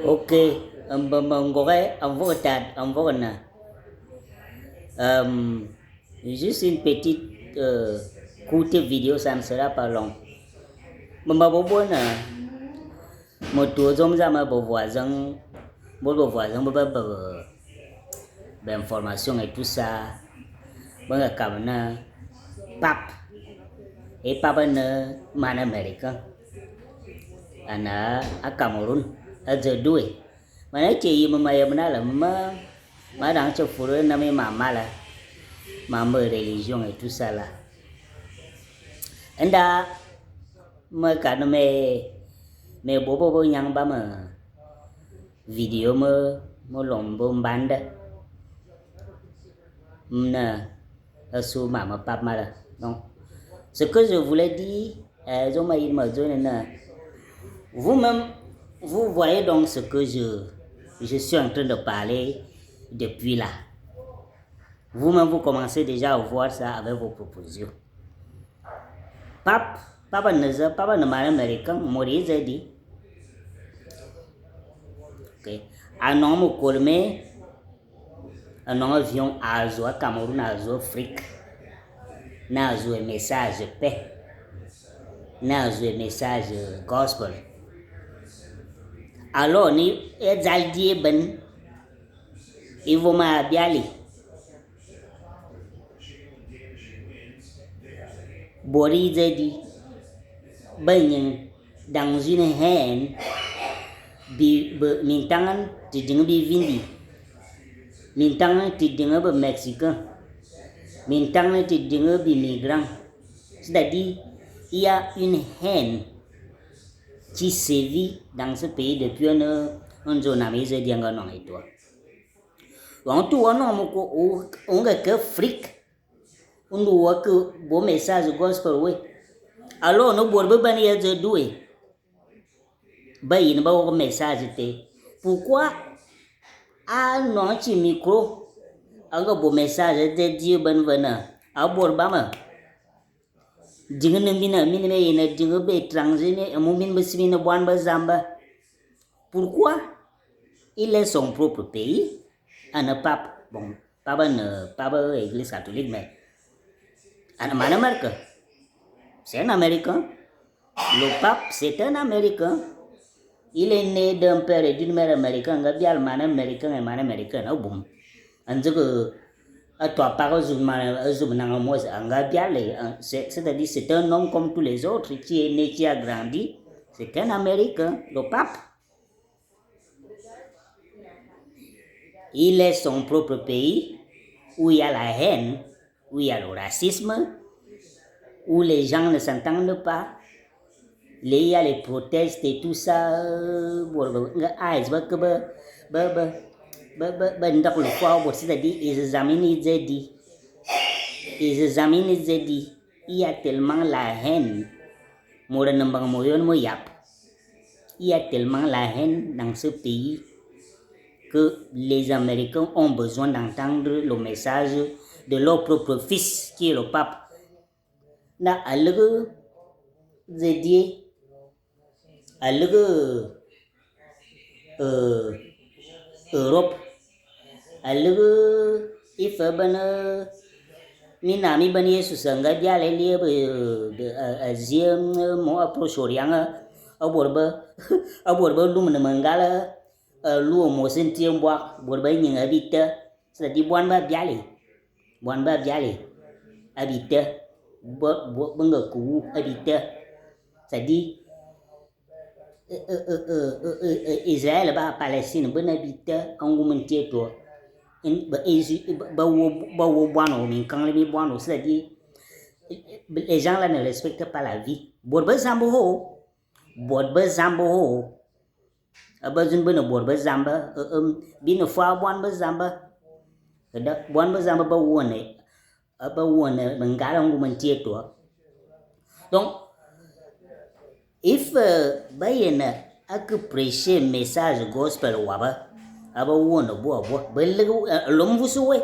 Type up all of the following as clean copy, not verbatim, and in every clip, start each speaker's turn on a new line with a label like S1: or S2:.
S1: Ok, on va retarder, on va revenir. Juste une petite courte vidéo, ça ne sera pas long. Mà bố bố nè, một tuổi giống ra mà bố voisin bố information et tout ça, bố là cảm na pap, et pap na man American, ana a Cameroon, a giờ đuôi, mà nói chị mà mày mà nói là mà đang cho phụ nữ năm ấy mà là mà mời religion et tout ça là, anh đã mà cả nó mẹ bố nhang ba mà video mà lòng bom banda nè su mà pap mà là donc ce que je voulais dire giống mà il mà rồi nè vous-même vous voyez donc ce que je suis en train de parler depuis là, vous-même vous commencez déjà à voir ça avec vos propositions. Papa ne m'a américain Maurice a dit ok un homme colmé un avion à Azo Cameroun à Azo Afrique na Azo message paix na Azo message gospel alors ni ezaldi ben ivoma biali Boris a dit ben dans une haine bi mintangan ti dinga bi vindi mintangan ti dinga ba mexicain mintangan ti dinga bi migrant, c'est-à-dire il y a une haine qui sévit dans ce pays depuis un zone amise dianga non et toi on tout on ko on ga que fric on doit que bon message gospel oui alors no borbe ban ya je doué bayin ba ko message te pourquoi a non ci micro anga bo message de Dieu ban vana a borba ma jinga mina me ina jinga be étranger ne mo min besmina boan ba zamba pourquoi il est son propre pays un pape bon pas église catholique mais un Amérique c'est un américain, le pape c'est un américain. Il est né d'un père et d'une mère américaine, il y a un américain et un américain. Ah bon. C'est-à-dire c'est un homme comme tous les autres qui est né, qui a grandi. C'est un américain, le pape. Il est son propre pays où il y a la haine, où il y a le racisme, où les gens ne s'entendent pas. Il y a les protestes et tout ça, c'est-à-dire ils examinent il y a tellement la haine, il y a tellement la haine dans ce pays que les Américains ont besoin d'entendre le message de leur propre fils qui est le pape. Na algo zedie algo Europe algo ifa bana minami bani Yesus nga diale lie Asia mo Proche-Orient aborba lum na mangala lu mo sentiem bwa borba nyinga bita c'est-à-dire boan ba biale habita banga ku habita c'est-à-dire Israël ba Palestine ben habita engouement to ba wo boano min kan le mi boano c'est-à-dire les gens là ne respectent pas la vie borba zambo ho abazun ben borba zamba bin fa boan ba zamba da boan ba zamba ba wone mangala engouement to donc if bayena ak prêcher message gospel waba aba wona bo belle l'homme vous souhait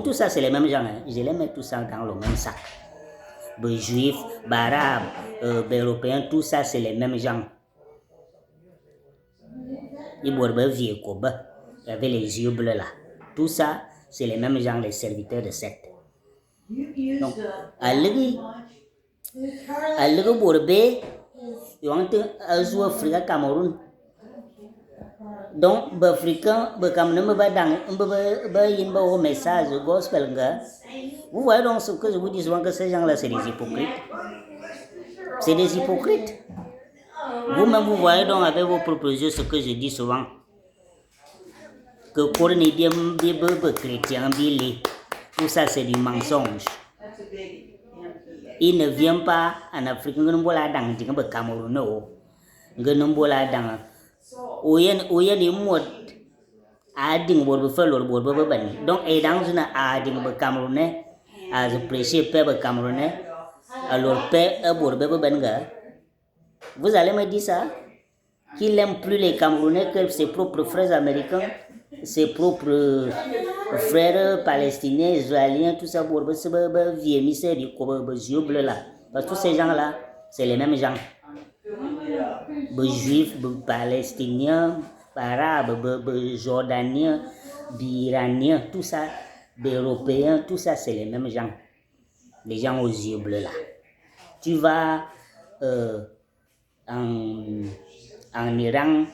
S1: tout ça c'est les mêmes gens hein? Je les mets tout ça dans le même sac les juifs, les arabes, les européens, tout ça, c'est les mêmes gens. Ils boivent vieux Koba, avec les yeux bleus là. Tout ça, c'est les mêmes gens, les serviteurs de secte. Donc, à l'heure bourbe, ils ont joué Afrique Cameroun. Donc, les Africains, les Camerounais, ils ont un message gospel. Vous voyez donc ce que je vous dis souvent, que ces gens-là, c'est des hypocrites. C'est des hypocrites. Vous-même, vous voyez donc avec vos propres yeux ce que je dis souvent. Que Corne bien chrétien, tout ça, c'est du mensonge. Il ne vient pas en Afrique, nous ne sommes pas dans le Cameroun. Nous ne sommes pas dans le mode ading borbe felor borbe bani. Donc, et dans une ading Camerounais, à prêcher peuple Camerounais, alors père borbe banga. Vous allez me dire ça? Qu'il n'aime plus les Camerounais que ses propres frères américains, ses propres frères palestiniens, israéliens, tout ça, pour vieux misère du yeux bleus là. Parce que tous ces gens-là, c'est les mêmes gens. Les juifs, les palestiniens, les arabes, les jordaniens, les iraniens, tout ça, les européens, tout ça, c'est les mêmes gens. Les gens aux yeux bleus là. Tu vas en Iran,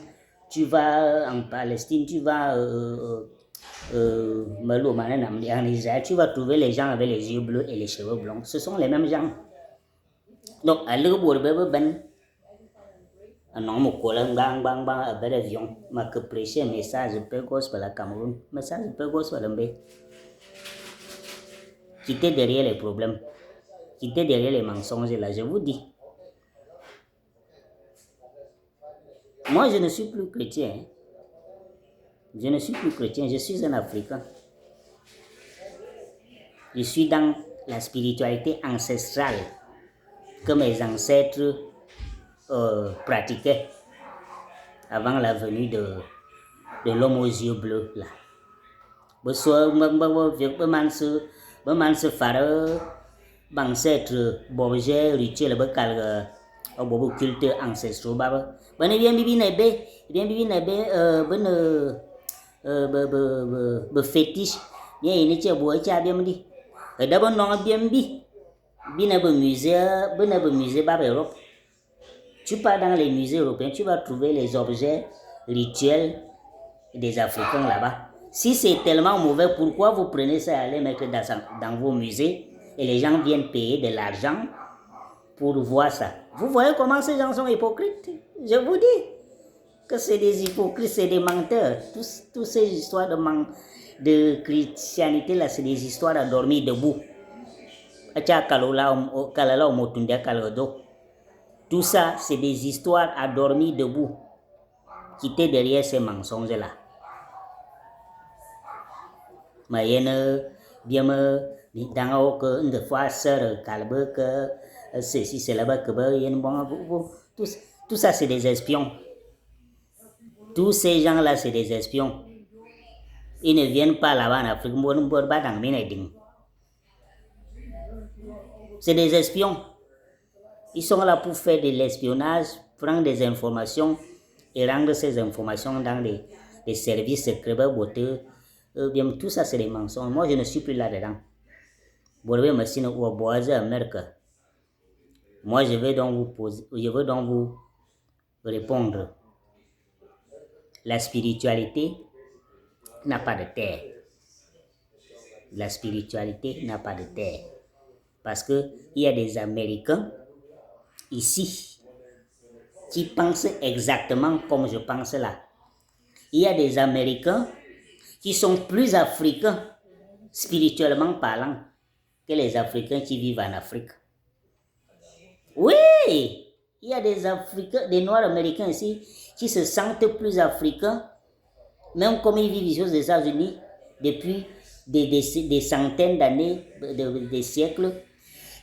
S1: tu vas en Palestine, tu vas en Israël, tu vas trouver les gens avec les yeux bleus et les cheveux blancs. Ce sont les mêmes gens. Donc, à l'heure ben, un homme au collant, à bel avion, m'a que prêché un message de paix gospel à Cameroun, message de paix gospel à Mbé. Quittez derrière les problèmes, quittez derrière les mensonges, là, je vous dis. Moi, je ne suis plus chrétien. Je ne suis plus chrétien, je suis un Africain. Je suis dans la spiritualité ancestrale que mes ancêtres pratiquaient avant la venue de l'homme aux yeux bleus. Là. Ancêtre borgé rituel culte ancestraux bana bien bibi na be fétiche bien ini che bo cha bien di da bon non bien bi bina be musée Europe. Tu pars dans les musées européens, tu vas trouver les objets rituels des Africains là-bas. Si c'est tellement mauvais, pourquoi vous prenez ça et allez mettre dans vos musées et les gens viennent payer de l'argent pour voir ça? Vous voyez comment ces gens sont hypocrites? Je vous dis que c'est des hypocrites, c'est des menteurs. Toutes ces histoires de chrétienté là, c'est des histoires à dormir debout. Tout ça, c'est des histoires à dormir debout. Quittez derrière ces mensonges là. Mayenne, bien me, dans que une fois sœur calbe que ceci c'est là-bas que tout ça c'est des espions. Tous ces gens là c'est des espions. Ils ne viennent pas là-bas en Afrique, c'est des espions. Ils sont là pour faire de l'espionnage, prendre des informations et rendre ces informations dans des services secrets, tout ça c'est des mensonges. Moi je ne suis plus là-dedans. Moi je vais donc vous répondre. La spiritualité n'a pas de terre. La spiritualité n'a pas de terre. Parce qu'il y a des Américains ici qui pensent exactement comme je pense là. Il y a des Américains qui sont plus africains, spirituellement parlant, que les Africains qui vivent en Afrique. Oui, il y a des Africains, des Noirs américains ici, qui se sentent plus africains, même comme ils vivent ici aux États-Unis depuis des centaines d'années, des siècles,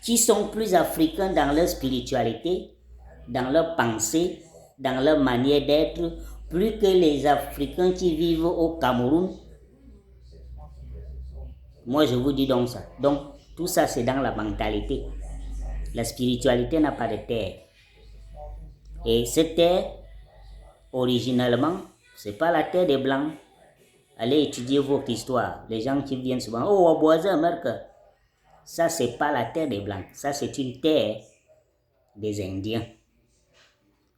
S1: qui sont plus africains dans leur spiritualité, dans leur pensée, dans leur manière d'être, plus que les Africains qui vivent au Cameroun. Moi, je vous dis donc ça. Donc, tout ça, c'est dans la mentalité. La spiritualité n'a pas de terre. Et cette terre, originalement, c'est pas la terre des Blancs. Allez étudier votre histoire. Les gens qui viennent souvent, oh, Aboisa, Merque. Ça, c'est pas la terre des Blancs. Ça, c'est une terre des Indiens.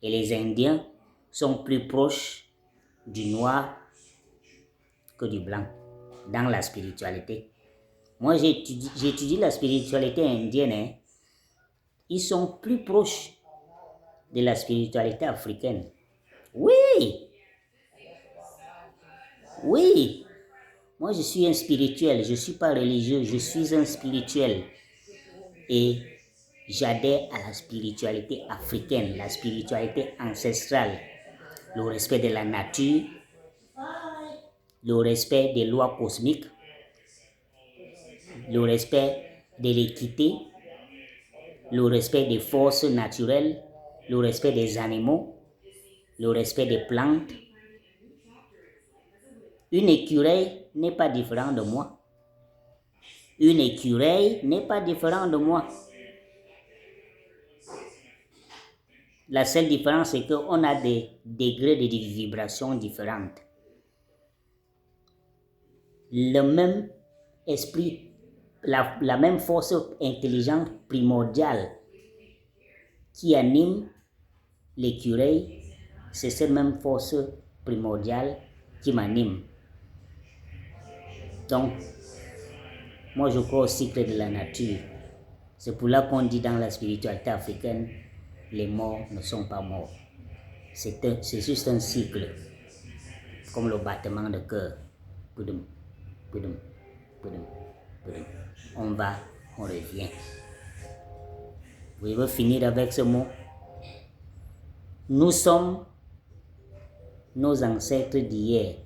S1: Et les Indiens sont plus proches du noir que du blanc dans la spiritualité. Moi, j'étudie la spiritualité indienne. Hein. Ils sont plus proches de la spiritualité africaine. Oui! Oui! Moi, je suis un spirituel. Je ne suis pas religieux. Je suis un spirituel. Et j'adhère à la spiritualité africaine, la spiritualité ancestrale. Le respect de la nature, le respect des lois cosmiques, le respect de l'équité, le respect des forces naturelles, le respect des animaux, le respect des plantes. Une écureuil n'est pas différent de moi. Une écureuil n'est pas différent de moi. La seule différence, c'est qu'on a des degrés de vibration différentes. Le même esprit, la même force intelligente primordiale qui anime l'écureuil, c'est cette même force primordiale qui m'anime. Donc, moi je crois au cycle de la nature. C'est pour là qu'on dit dans la spiritualité africaine, les morts ne sont pas morts. C'est juste un cycle, comme le battement de cœur. Poudum, poudum, poudum, poudum. On va, on revient. Je veux finir avec ce mot. Nous sommes nos ancêtres d'hier.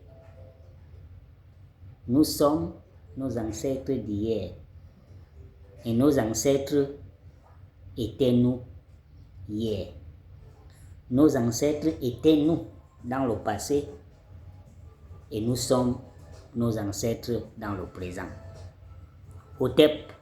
S1: Nous sommes nos ancêtres d'hier. Et nos ancêtres étaient nous hier. Nos ancêtres étaient nous dans le passé et nous sommes nos ancêtres dans le présent. Hotep